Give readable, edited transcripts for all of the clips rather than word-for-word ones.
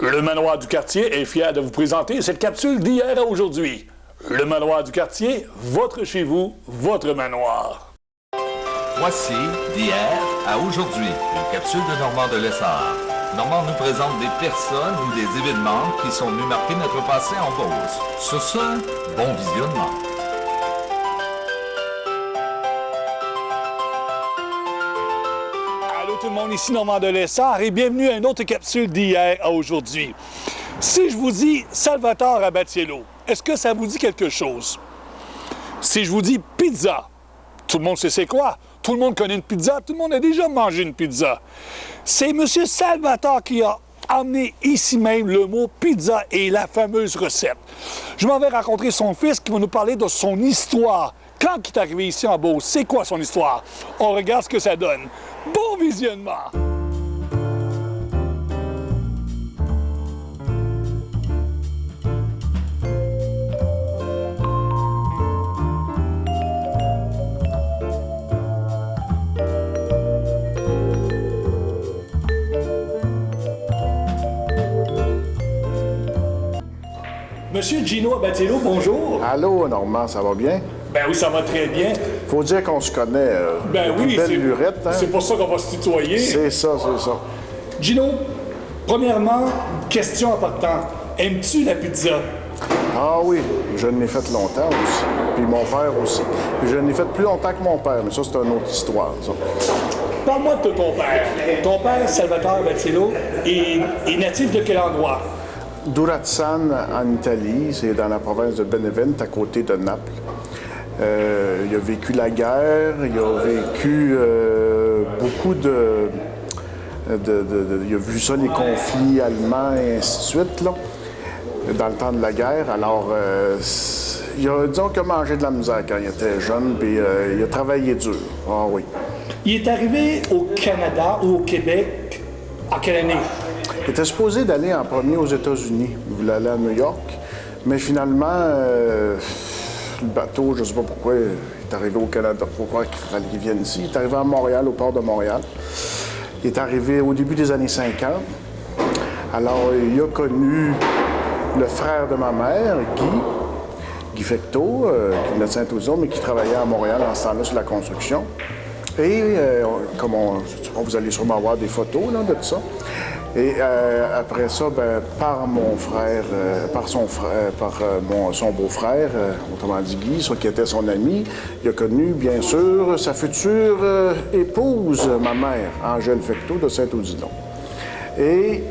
Le Manoir du Quartier est fier de vous présenter cette capsule d'hier à aujourd'hui. Le Manoir du Quartier, votre chez vous, votre manoir. Voici d'hier à aujourd'hui, une capsule de Normand de Lessard. Normand nous présente des personnes ou des événements qui sont venus marquer notre passé en Beauce. Sur ce, bon visionnement. Allô tout le monde, ici Normand de Lessard et bienvenue à une autre capsule d'hier à aujourd'hui. Si je vous dis Salvatore Abatiello, est-ce que ça vous dit quelque chose? Si je vous dis pizza, tout le monde sait c'est quoi? Tout le monde connaît une pizza, tout le monde a déjà mangé une pizza. C'est M. Salvatore qui a amené ici même le mot pizza et la fameuse recette. Je m'en vais rencontrer son fils qui va nous parler de son histoire. Quand il est arrivé ici en Beauce, c'est quoi son histoire? On regarde ce que ça donne. Bon visionnement! Monsieur Gino Abatiello, bonjour. Allô, Normand, ça va bien? Ben oui, ça va très bien. Faut dire qu'on se connaît. Ben oui, belle lurette, hein? C'est pour ça qu'on va se tutoyer. C'est ça, c'est ça. Gino, premièrement, question importante. Aimes-tu la pizza? Ah oui, je l'ai fait longtemps aussi. Puis mon père aussi. Puis je l'ai fait plus longtemps que mon père, mais ça, c'est une autre histoire, ça. Parle-moi de ton père. Ton père, Salvatore Abatiello, est natif de quel endroit? Durazan, en Italie, c'est dans la province de Benevento, à côté de Naples. Il a vécu la guerre, il a vécu beaucoup il a vu ça, les conflits allemands et ainsi de suite, là, dans le temps de la guerre. Alors, il a, disons qu'il a mangé de la misère quand il était jeune, puis il a travaillé dur. Ah oui. Il est arrivé au Canada ou au Québec en quelle année? Il était supposé d'aller en premier aux États-Unis. Il voulait aller à New York. Mais finalement, le bateau, je ne sais pas pourquoi, il est arrivé au Canada. Pourquoi il fallait qu'il vienne ici? Il est arrivé à Montréal, au port de Montréal. Il est arrivé au début des années 50. Alors, il a connu le frère de ma mère, Guy Fecteau, qui venait de Saint-Ouzon, mais qui travaillait à Montréal en ce temps-là sur la construction. Et comme vous allez sûrement voir des photos là, de tout ça. Et après ça, ben, par mon frère, son beau-frère, autrement dit Guy, qui était son ami, il a connu, bien sûr, sa future épouse, ma mère, Angèle Fecteau de Saint-Odilon. Et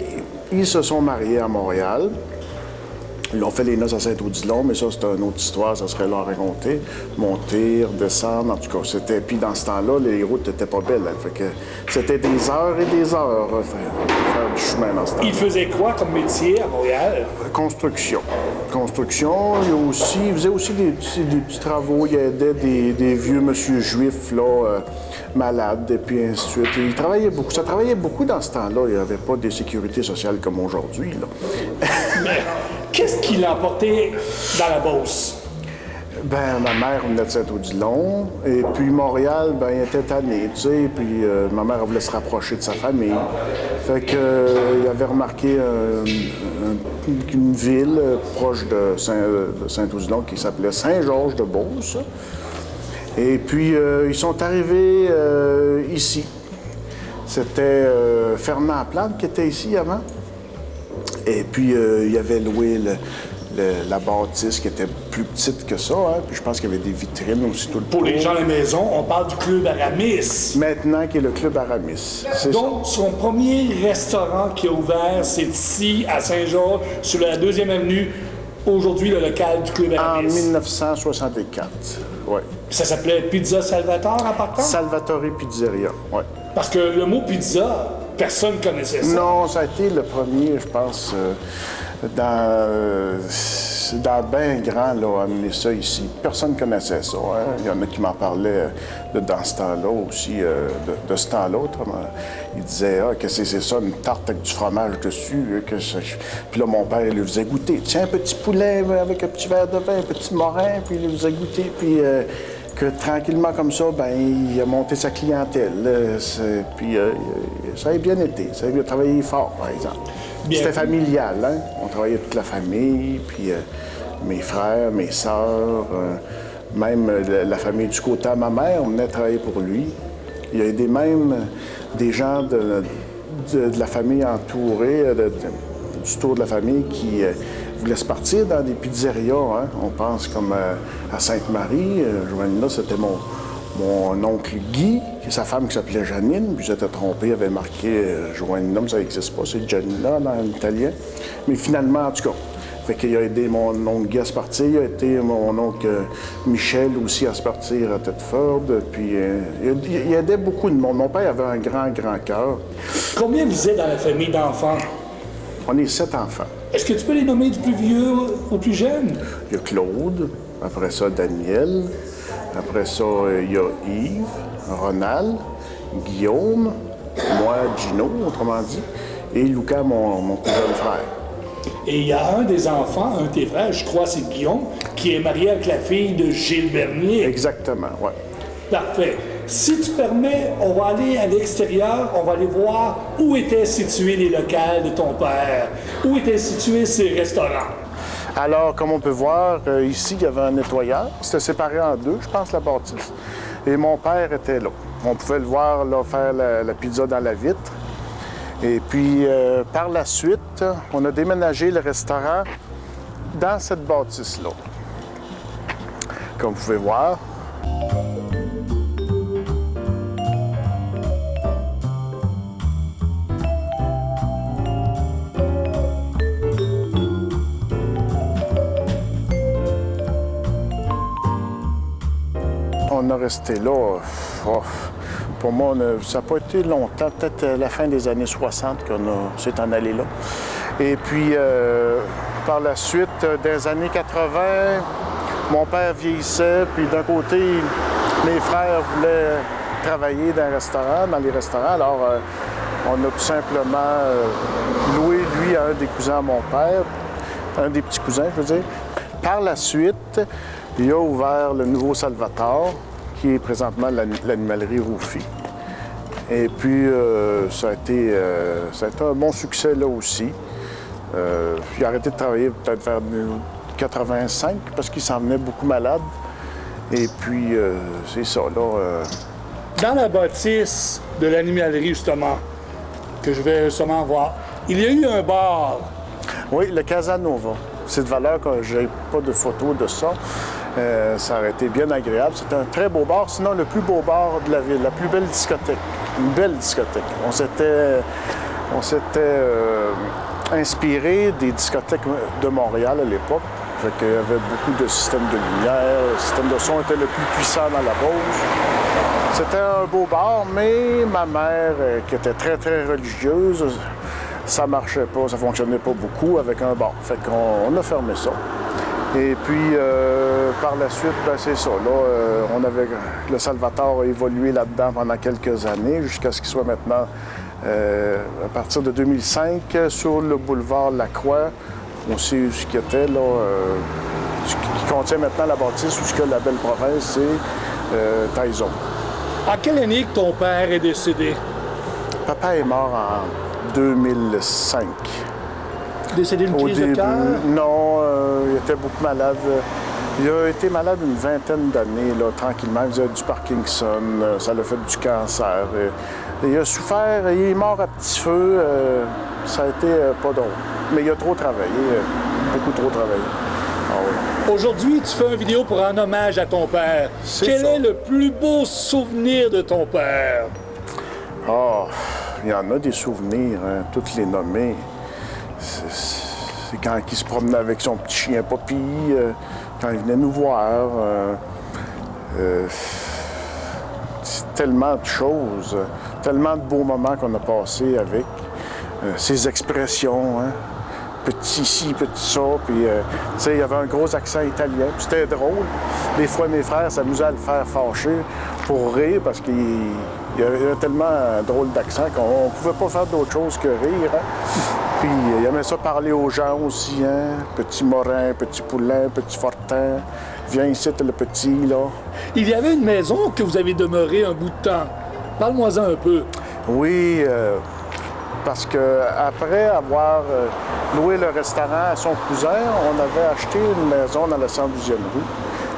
ils se sont mariés à Montréal. Ils ont fait les noces à Saint-Odilon, mais ça, c'est une autre histoire, ça serait là à raconter. Monter, redescendre, en tout cas, c'était... Puis dans ce temps-là, les routes n'étaient pas belles, hein, fait que c'était des heures et des heures faire du chemin dans ce temps-là. Il faisait quoi comme métier à Montréal? Construction. Il faisait aussi des petits travaux, il aidait des vieux monsieur juifs, là, malades, et puis ainsi de suite. Il travaillait beaucoup. Ça travaillait beaucoup dans ce temps-là. Il n'y avait pas de sécurité sociale comme aujourd'hui, là. Mais qu'est-ce qui l'a emporté dans la Beauce? Ben, ma mère venait de Saint-Odilon, et puis Montréal, ben, il était tanné, tu sais, puis ma mère voulait se rapprocher de sa famille. Fait que, il avait remarqué une ville proche de Saint-Odilon qui s'appelait Saint-Georges-de-Beauce. Et puis, ils sont arrivés ici. C'était Fernand Plante qui était ici avant. Et puis, il avait loué la bâtisse qui était plus petite que ça, hein? Puis je pense qu'il y avait des vitrines aussi tout le temps. Pour les gens à la maison, on parle du Club Aramis. Maintenant, qui est le Club Aramis. Donc, son premier restaurant qui a ouvert, c'est ici, à Saint-Georges, sur la 2e avenue, aujourd'hui le local du Club Aramis. En 1964, oui. Ça s'appelait Pizza Salvatore en partant? Salvatore Pizzeria, oui. Parce que le mot pizza, personne ne connaissait ça. Non, ça a été le premier, je pense, dans bien grand, là, amener ça ici. Personne ne connaissait ça. Hein? Il y en a qui m'en parlaient dans ce temps-là aussi, de ce temps-là. Ils disaient, que c'est ça, une tarte avec du fromage dessus. Puis là, mon père, il lui faisait goûter. Tiens, un petit poulet avec un petit verre de vin, un petit morin, puis il lui faisait goûter. Puis que tranquillement comme ça, ben il a monté sa clientèle. Puis ça a bien été. Ça a travaillé fort, par exemple. Bien C'était vu. familial, hein? On travaillait toute la famille, puis mes frères, mes sœurs, même la famille du côté à ma mère, on venait travailler pour lui. Il a aidé même des gens de la famille entourée, du tour de la famille qui voulaient se partir dans des pizzerias. Hein? On pense comme à Sainte-Marie. Joanna, c'était mon oncle Guy, qui est sa femme qui s'appelait Janine, puis j'étais trompé, il avait marqué Joanna, mais ça n'existe pas, c'est Janina dans l'italien. Mais finalement, en tout cas, fait qu'il a aidé mon oncle Guy à se partir, il a aidé mon oncle Michel aussi à se partir à Thetford, puis il aidait beaucoup de monde. Mon père avait un grand, grand cœur. Combien vous êtes dans la famille d'enfants? On est 7 enfants. Est-ce que tu peux les nommer du plus vieux au plus jeune? Il y a Claude, après ça Daniel, après ça il y a Yves, Ronald, Guillaume, moi Gino, autrement dit, et Lucas, mon plus jeune frère. Et il y a un des enfants, un de tes frères, je crois c'est Guillaume, qui est marié avec la fille de Gilles Bernier. Exactement, oui. Parfait. Si tu permets, on va aller à l'extérieur, on va aller voir où étaient situés les locales de ton père, où étaient situés ses restaurants. Alors, comme on peut voir, ici, il y avait un nettoyeur. C'était séparé en deux, je pense, la bâtisse. Et mon père était là. On pouvait le voir là, faire la pizza dans la vitre. Et puis, par la suite, on a déménagé le restaurant dans cette bâtisse-là. Comme vous pouvez voir. On a resté là. Pour moi, ça n'a pas été longtemps, peut-être la fin des années 60 qu'on s'est en allé là. Et puis, par la suite, dans les années 80, mon père vieillissait, puis d'un côté, mes frères voulaient travailler dans les restaurants. Alors, on a tout simplement loué, lui, à un des cousins à mon père, un des petits cousins, je veux dire. Par la suite, il a ouvert le nouveau Salvatore, qui est présentement l'animalerie Rouffy. Et puis, ça a été un bon succès là aussi. Il a arrêté de travailler peut-être vers 85 parce qu'il s'en venait beaucoup malade. Et puis, c'est ça, là. Dans la bâtisse de l'animalerie, justement, que je vais justement voir, il y a eu un bar. Oui, le Casanova. C'est de valeur que je n'ai pas de photos de ça. Ça aurait été bien agréable. C'était un très beau bar, sinon le plus beau bar de la ville, la plus belle discothèque. Une belle discothèque. On s'était inspiré des discothèques de Montréal à l'époque. Fait qu'il y avait beaucoup de systèmes de lumière. Le système de son était le plus puissant dans la Beauce. C'était un beau bar, mais ma mère, qui était très, très religieuse, ça marchait pas, ça fonctionnait pas beaucoup avec un bar. Fait qu'on a fermé ça. Et puis, par la suite, ben, c'est ça. Là, le Salvatore a évolué là-dedans pendant quelques années, jusqu'à ce qu'il soit maintenant, à partir de 2005, sur le boulevard Lacroix. On sait ce qu'il était, là, ce qui contient maintenant la bâtisse, où ce que la belle province, c'est Taizon. En quelle année que ton père est décédé? Papa est mort en 2005. Décédé d'une crise de cœur? Non, il était beaucoup malade. Il a été malade une vingtaine d'années, là, tranquillement. Il faisait du Parkinson, ça l'a fait du cancer. Il a souffert, il est mort à petit feu. Ça a été pas drôle. Mais il a trop travaillé, beaucoup trop travaillé. Ah oui. Aujourd'hui, tu fais une vidéo pour un hommage à ton père. Quel est le plus beau souvenir de ton père? Ah, il y en a des souvenirs, hein, toutes les nommer. C'est quand il se promenait avec son petit chien Poppy, quand il venait nous voir. C'est tellement de choses, tellement de beaux moments qu'on a passés avec. Ses expressions, hein, petit ci, petit ça. Puis, tu sais, il y avait un gros accent italien. C'était drôle. Des fois, mes frères s'amusaient à le faire fâcher pour rire parce qu'il y avait tellement un drôle d'accent qu'on ne pouvait pas faire d'autre chose que rire. Hein. Puis, il aimait ça parler aux gens aussi, hein. Petit Morin, petit Poulain, petit Fortin. Viens ici, t'es le petit, là. Il y avait une maison que vous avez demeuré un bout de temps. Parle-moi-en un peu. Oui, Parce qu'après avoir loué le restaurant à son cousin, on avait acheté une maison dans la 112e rue,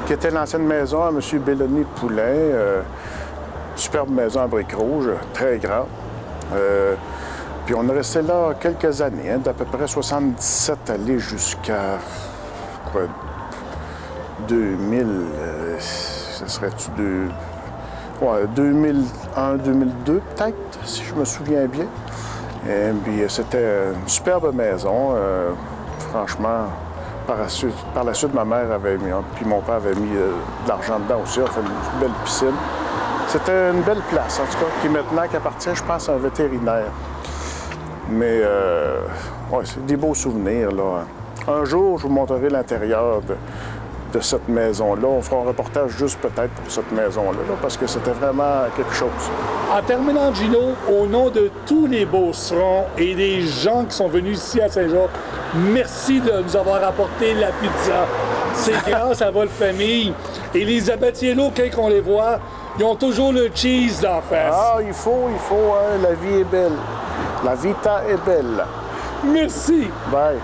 qui était l'ancienne maison à M. Belloni Poulain. Superbe maison à briques rouges, très grande. Puis on est resté là quelques années, d'à peu près 77 aller jusqu'à 2000, ça serait-tu 2001, 2002 peut-être, si je me souviens bien. Et puis c'était une superbe maison. Franchement, par la suite, ma mère avait mis, puis mon père avait mis de l'argent dedans aussi, on a fait une belle piscine. C'était une belle place, en tout cas, qui maintenant appartient, je pense, à un vétérinaire. Mais ouais, c'est des beaux souvenirs, là. Un jour, je vous montrerai l'intérieur de cette maison-là. On fera un reportage juste peut-être pour cette maison-là, là, parce que c'était vraiment quelque chose. En terminant, Gino, au nom de tous les Beaucerons et des gens qui sont venus ici à Saint-Jacques, merci de nous avoir apporté la pizza. C'est grâce à votre famille. Et les Abatiello, quand on les voit, ils ont toujours le cheese d'en face. Ah, il faut, hein, la vie est belle. La vita est belle. Merci. Bye.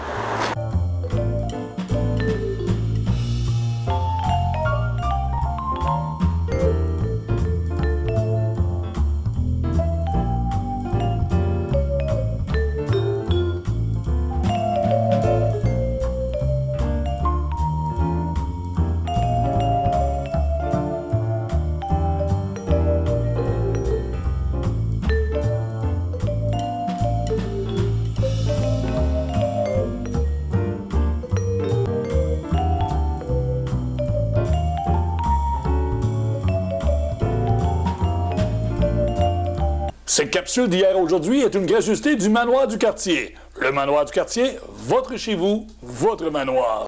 Cette capsule d'hier aujourd'hui est une gracieuseté du Manoir du Quartier. Le Manoir du Quartier, votre chez vous, votre manoir.